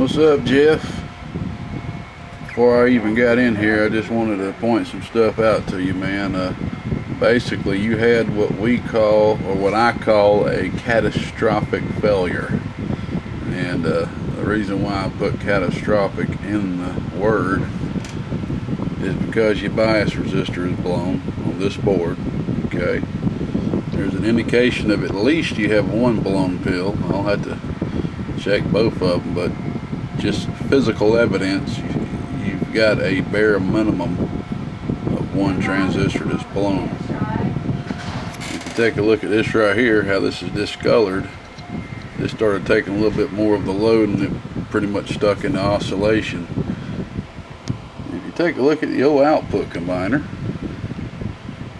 What's up, Jeff? Before I even got in here, I just wanted to point some stuff out to you, man. Basically, you had what we call, or what I call, a catastrophic failure. And the reason why I put catastrophic in the word is because your bias resistor is blown on this board. Okay, there's an indication of at least you have one blown pill. I'll have to check both of them, but just physical evidence, you've got a bare minimum of one transistor that's blown. If you take a look at this right here, how this is discolored, this started taking a little bit more of the load and it pretty much stuck in the oscillation. If you take a look at the old output combiner,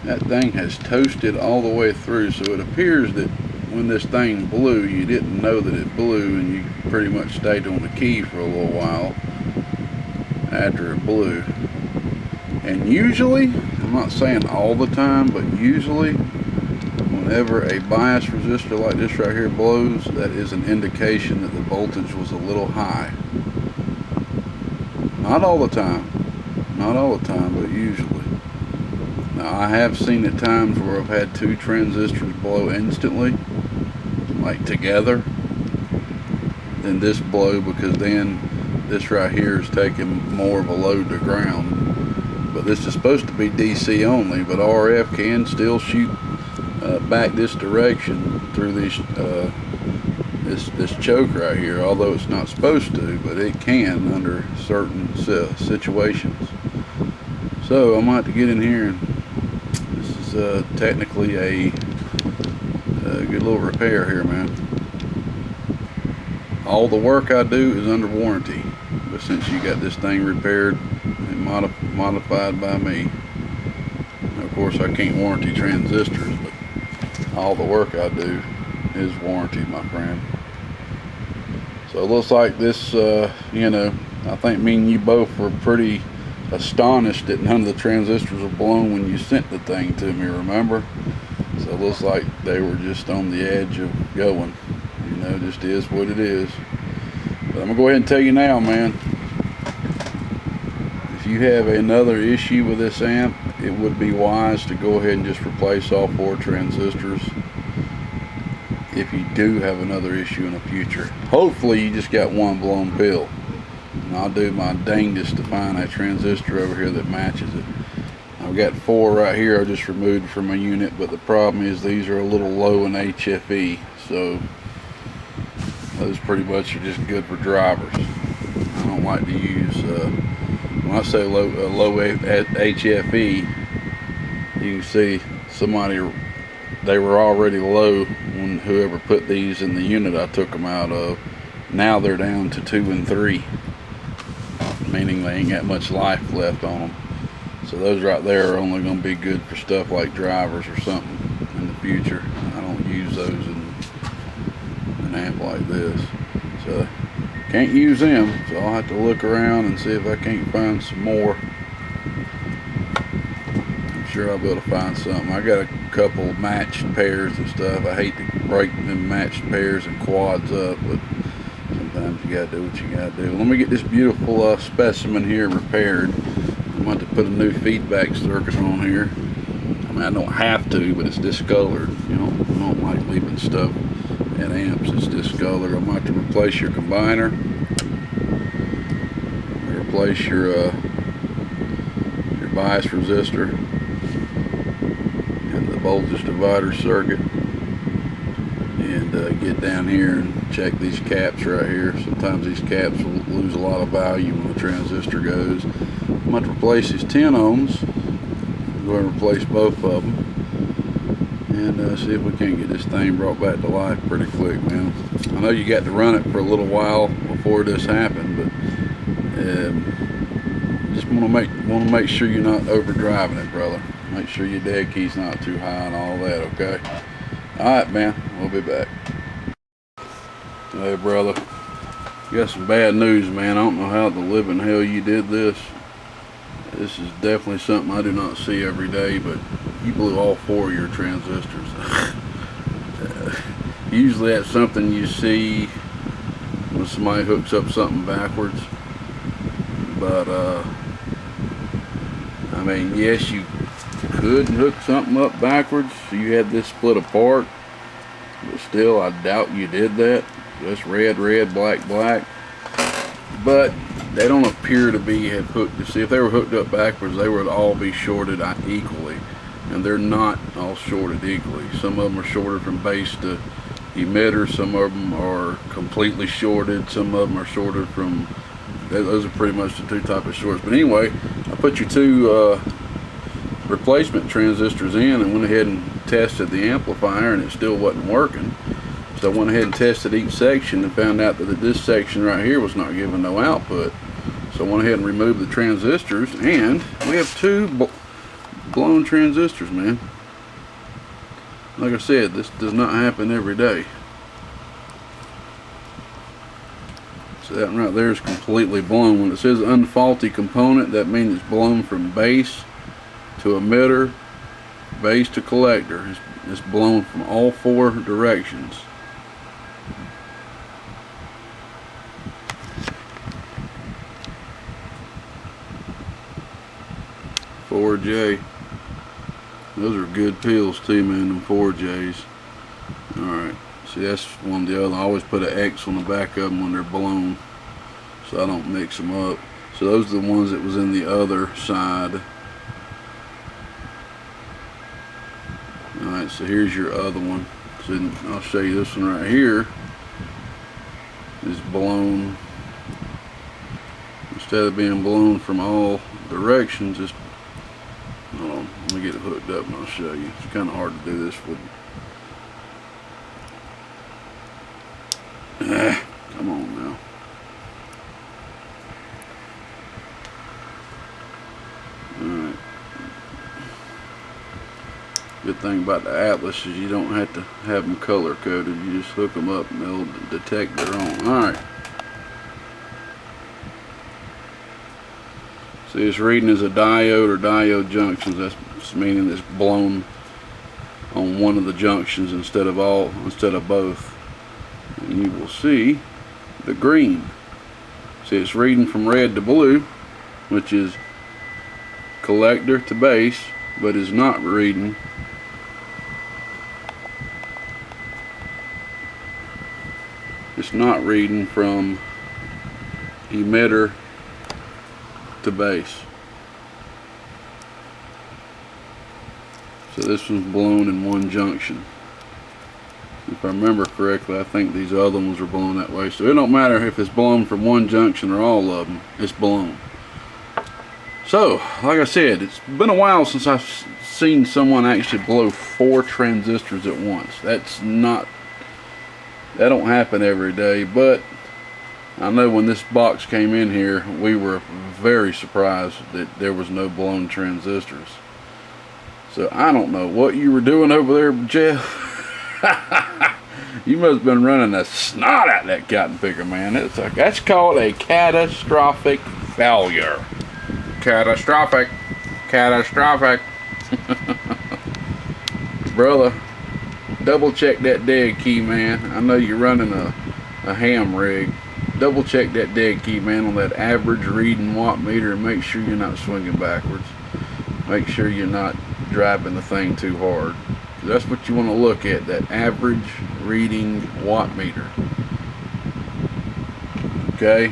that thing has toasted all the way through, so it appears that when this thing blew, you didn't know that it blew, and you pretty much stayed on the key for a little while after it blew. And usually, I'm not saying all the time, but usually whenever a bias resistor like this right here blows, that is an indication that the voltage was a little high. Not all the time, but usually. Now, I have seen at times where I've had two transistors blow instantly, like together, then this blow, because then this right here is taking more of a load to ground. But this is supposed to be DC only, but RF can still shoot back this direction through these this choke right here, although it's not supposed to, but it can under certain situations. So I'm going to have to get in here, and this is technically a good little repair here, man. All the work I do is under warranty, but since you got this thing repaired and modified by me, of course I can't warranty transistors, but all the work I do is warranty, my friend. So it looks like this, I think me and you both were pretty astonished that none of the transistors were blown when you sent the thing to me, remember? So it looks like they were just on the edge of going. Just is what it is. But I'm going to go ahead and tell you now, man, if you have another issue with this amp, it would be wise to go ahead and just replace all 4 transistors if you do have another issue in the future. Hopefully you just got one blown pill, and I'll do my dangest to find a transistor over here that matches it. I've got 4 right here I just removed from my unit, but the problem is these are a little low in HFE, so those pretty much are just good for drivers. I don't like to use, when I say low HFE, you can see they were already low when whoever put these in the unit I took them out of. Now they're down to 2 and 3, meaning they ain't got much life left on them. So those right there are only going to be good for stuff like drivers or something in the future. I don't use those in an amp like this. So can't use them, so I'll have to look around and see if I can't find some more. I'm sure I'll be able to find something. I got a couple matched pairs and stuff. I hate to break them matched pairs and quads up, but sometimes you gotta do what you gotta do. Let me get this beautiful specimen here repaired. I'm going to put a new feedback circuit on here. I mean, I don't have to, but it's discolored. I don't like leaving stuff in amps that's discolored. I'm going to replace your combiner, replace your bias resistor, and the voltage divider circuit, and get down here and check these caps right here. Sometimes these caps will lose a lot of value when the transistor goes. I'm going to replace these 10 ohms. Go ahead and replace both of them, and see if we can't get this thing brought back to life pretty quick, man. I know you got to run it for a little while before this happened, but just want to make sure you're not overdriving it, brother. Make sure your dead key's not too high and all that, okay? All right, man. We'll be back. Hey, brother. You got some bad news, man. I don't know how the living hell you did this. This is definitely something I do not see every day, but you blew all 4 of your transistors. Usually that's something you see when somebody hooks up something backwards. But I mean, yes, you could hook something up backwards so you had this split apart, but still I doubt you did that. That's red, red, black, black. But they don't appear to be have hooked. See, if they were hooked up backwards, they would all be shorted equally, and they're not all shorted equally. Some of them are shorted from base to emitter. Some of them are completely shorted. Some of them are shorted from. Those are pretty much the two types of shorts. But anyway, I put your two replacement transistors in and went ahead and tested the amplifier, and it still wasn't working. So I went ahead and tested each section and found out that this section right here was not giving no output. So I went ahead and removed the transistors, and we have two blown transistors, man. Like I said, this does not happen every day. So that right there is completely blown. When it says unfaulty component, that means it's blown from base to emitter, base to collector. It's blown from all four directions. J. Those are good pills too, man, them 4Js. Alright, see, that's one of the other. I always put an X on the back of them when they're blown so I don't mix them up. So those are the ones that was in the other side. Alright, so here's your other one. So I'll show you this one right here is blown. Instead of being blown from all directions, it's let me get it hooked up and I'll show you. It's kind of hard to do this with. Come on now. Alright. Good thing about the Atlas is you don't have to have them color coded. You just hook them up and they'll detect their own. Alright. See, it's reading as a diode or diode junctions. That's meaning it's blown on one of the junctions instead of both. And you will see the green. See, it's reading from red to blue, which is collector to base, but is not reading from emitter to base. So this one's blown in one junction. If I remember correctly, I think these other ones are blown that way. So it don't matter if it's blown from one junction or all of them, it's blown. So, like I said, it's been a while since I've seen someone actually blow 4 transistors at once. That don't happen every day, but I know when this box came in here, we were very surprised that there was no blown transistors. So I don't know what you were doing over there, Jeff. You must have been running the snot out that cotton picker, man. That's called a catastrophic failure. Catastrophic. Brother, double check that dead key, man. I know you're running a ham rig. Double check that dead key, man, on that average reading watt meter, and make sure you're not swinging backwards. Make sure you're not driving the thing too hard. That's what you want to look at, that average reading watt meter. Okay?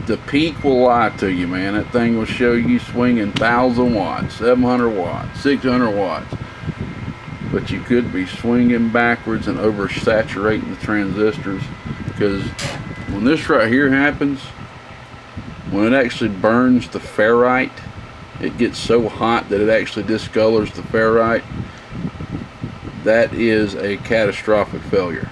The peak will lie to you, man. That thing will show you swinging 1,000 watts, 700 watts, 600 watts. But you could be swinging backwards and oversaturating the transistors, because when this right here happens, when it actually burns the ferrite, it gets so hot that it actually discolors the ferrite. That is a catastrophic failure.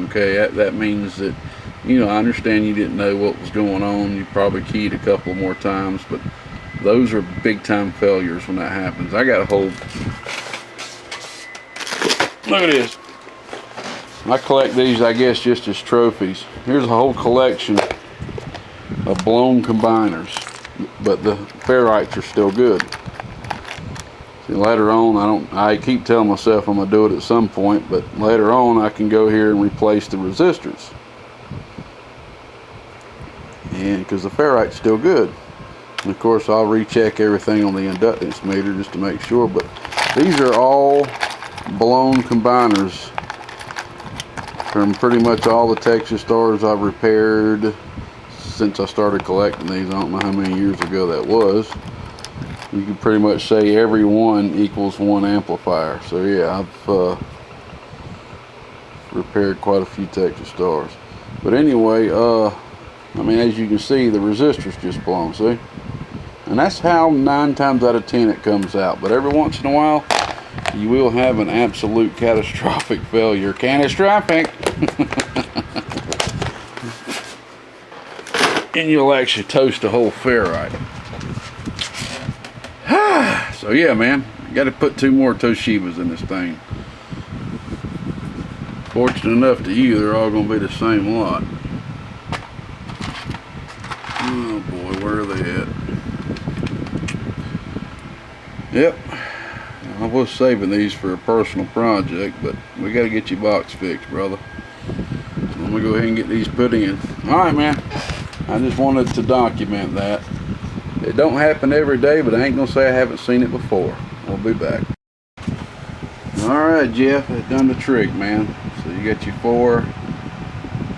Okay, that means that, you know, I understand you didn't know what was going on. You probably keyed a couple more times, but those are big time failures when that happens. I got a whole, look at this. I collect these, I guess, just as trophies. Here's a whole collection of blown combiners, but the ferrites are still good. Later on, I keep telling myself I'm gonna do it at some point, but later on I can go here and replace the resistors, and because the ferrite's still good. And of course I'll recheck everything on the inductance meter just to make sure, but these are all blown combiners from pretty much all the Texas Stars I've repaired since I started collecting these. I don't know how many years ago that was. You can pretty much say every one equals one amplifier. So yeah, I've repaired quite a few Texas Stars. But anyway, I mean, as you can see, the resistor's just blown, see? And that's how 9 times out of 10 it comes out. But every once in a while, you will have an absolute catastrophic failure. Catastrophic! And you'll actually toast a whole ferrite. So yeah, man, got to put 2 more Toshibas in this thing. Fortunate enough to you, they're all going to be the same lot. Oh boy, where are they at? Yep, I was saving these for a personal project, but we got to get your box fixed, brother. So I'm going to go ahead and get these put in. Alright, man, I just wanted to document that. It don't happen every day, but I ain't gonna say I haven't seen it before. We'll be back. Alright, Jeff, that done the trick, man. So you got your 4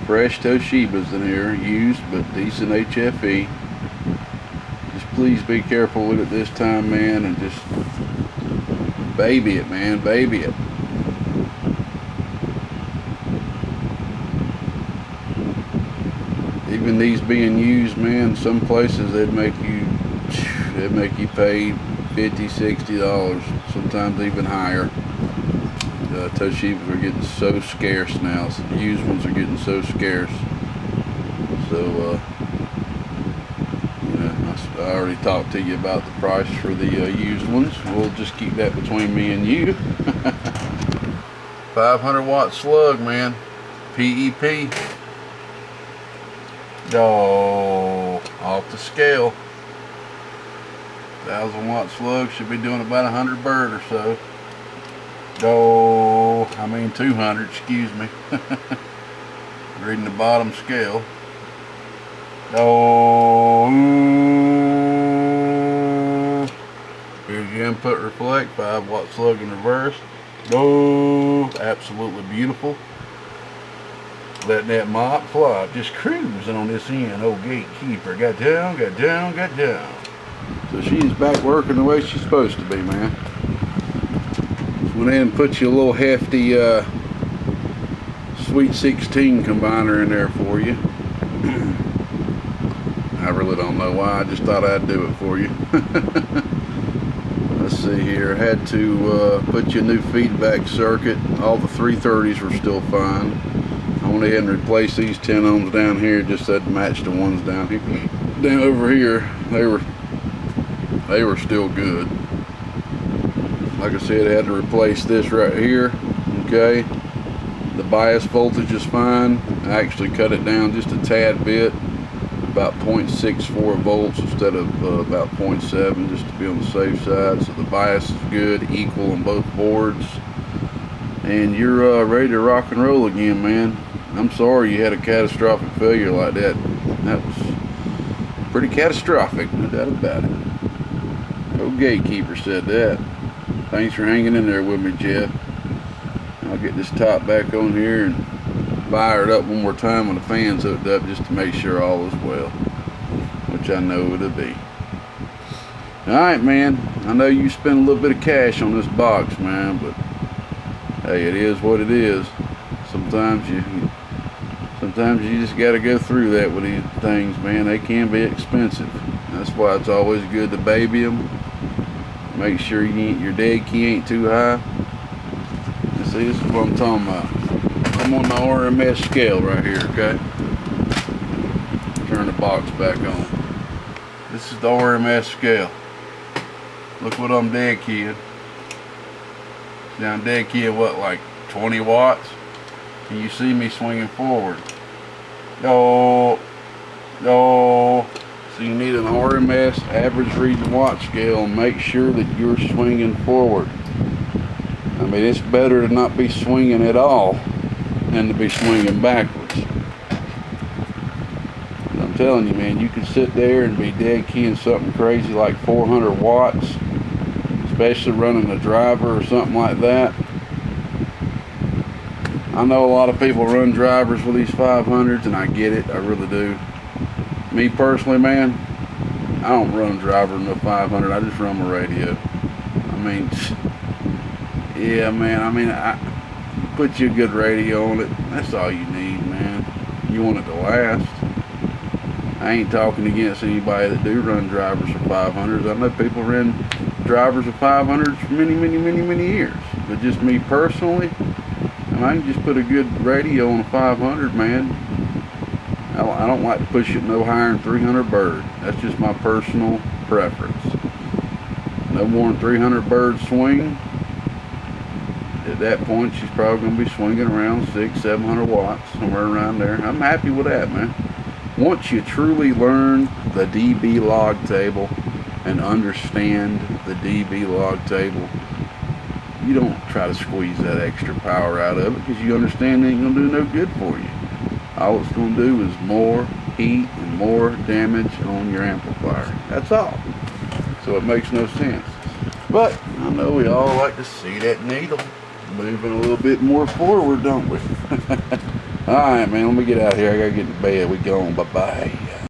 fresh Toshibas in here, used but decent HFE. Just please be careful with it this time, man, and just baby it, man, baby it. Even these being used, man, some places they'd make you pay $50, $60, sometimes even higher. Toshibas are getting so scarce now. So the used ones are getting so scarce. So, you know, I already talked to you about the price for the used ones. We'll just keep that between me and you. 500 watt slug, man. PEP. Oh, off the scale. 1,000 watt slug should be doing about 100 bird or so. Oh, I mean 200, excuse me. Reading the bottom scale. Oh, here's your input reflect, 5 watt slug in reverse. Oh, absolutely beautiful. Letting that mop fly, just cruising on this end. Old gatekeeper, got down, got down, got down. So she's back working the way she's supposed to be, man. Went in and put you a little hefty Sweet 16 combiner in there for you. I really don't know why, I just thought I'd do it for you. Let's see here, I had to put you a new feedback circuit. All the 330s were still fine. I went ahead and replaced these 10 ohms down here just to match the ones down here. Down over here, they were still good. Like I said, I had to replace this right here. Okay, the bias voltage is fine. I actually cut it down just a tad bit, about 0.64 volts instead of about 0.7, just to be on the safe side. So the bias is good, equal on both boards, and you're ready to rock and roll again, man. I'm sorry you had a catastrophic failure like that. That was pretty catastrophic, no doubt about it. Old gatekeeper said that. Thanks for hanging in there with me, Jeff. I'll get this top back on here and fire it up one more time when the fan's hooked up just to make sure all is well, which I know it'll be. Alright, man, I know you spent a little bit of cash on this box, man, but hey, it is what it is. Sometimes you just got to go through that with these things, man. They can be expensive. That's why it's always good to baby them. Make sure your dead key ain't too high. And see, this is what I'm talking about. I'm on the RMS scale right here, okay? Turn the box back on. This is the RMS scale. Look what I'm dead keying. Now I'm dead keying what, like 20 watts? Can you see me swinging forward? No. See, So you need an RMS, average reading watt scale, and make sure that you're swinging forward. I mean, it's better to not be swinging at all than to be swinging backwards. And I'm telling you, man, you can sit there and be dead keying something crazy like 400 watts, especially running a driver or something like that. I know a lot of people run drivers with these 500s, and I get it, I really do. Me personally, man, I don't run a driver in the 500, I just run my radio. I mean, yeah, man, I mean, I put you a good radio on it, that's all you need, man. You want it to last. I ain't talking against anybody that do run drivers for 500s. I know people run drivers of 500s for many years. But just me personally, and I can just put a good radio on a 500, man. I don't like to push it no higher than 300 bird. That's just my personal preference. No more than 300 bird swing. At that point, she's probably going to be swinging around 600-700 watts, somewhere around there. I'm happy with that, man. Once you truly learn the dB log table and understand the dB log table, you don't try to squeeze that extra power out of it, because you understand it ain't going to do no good for you. All it's going to do is more heat and more damage on your amplifier. That's all. So it makes no sense. But I know we all like to see that needle moving a little bit more forward, don't we? Alright, man, let me get out here. I gotta get to bed. We going. Bye-bye.